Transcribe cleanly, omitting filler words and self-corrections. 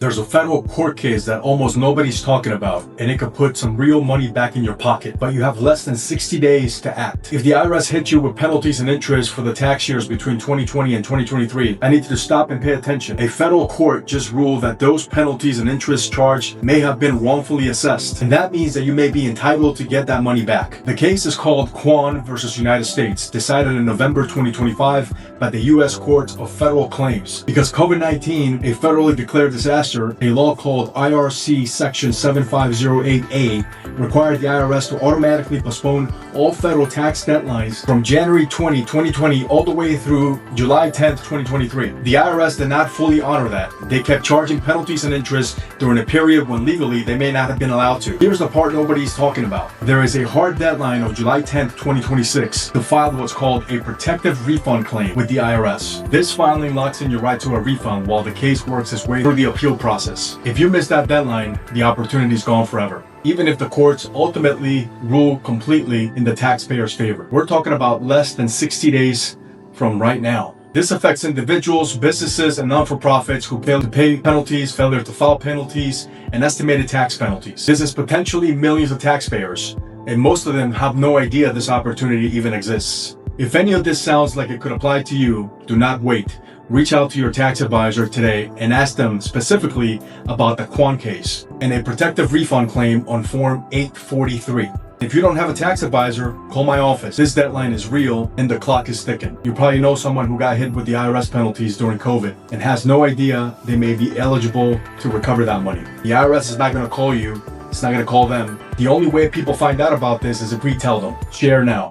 There's a federal court case that almost nobody's talking about, and it could put some real money back in your pocket, but you have less than 60 days to act. If the IRS hits you with penalties and interest for the tax years between 2020 and 2023, I need you to stop and pay attention. A federal court just ruled that those penalties and interest charged may have been wrongfully assessed, and that means that you may be entitled to get that money back. The case is called Kwong versus United States, decided in November 2025 by the U.S. Court of Federal Claims. Because COVID-19, a federally declared disaster, a law called IRC Section 7508A required the IRS to automatically postpone all federal tax deadlines from January 2020 all the way through July 10, 2023. The IRS did not fully honor that. They kept charging penalties and interest during a period when legally they may not have been allowed to. Here's the part nobody's talking about. There is a hard deadline of July 10, 2026 to file what's called a protective refund claim with the IRS. This filing locks in your right to a refund while the case works its way through the appeal process. If you miss that deadline, the opportunity is gone forever, even if the courts ultimately rule completely in the taxpayer's favor. We're talking about less than 60 days from right now. This affects individuals, businesses, and non-for-profits who fail to pay penalties, failure to file penalties, and estimated tax penalties. This is potentially millions of taxpayers, and most of them have no idea this opportunity even exists. If any of this sounds like it could apply to you, do not wait. Reach out to your tax advisor today and ask them specifically about the Kwong case and a protective refund claim on Form 843. If you don't have a tax advisor, call my office. This deadline is real and the clock is ticking. You probably know someone who got hit with the IRS penalties during COVID and has no idea they may be eligible to recover that money. The IRS is not going to call you. It's not going to call them. The only way people find out about this is if we tell them. Share now.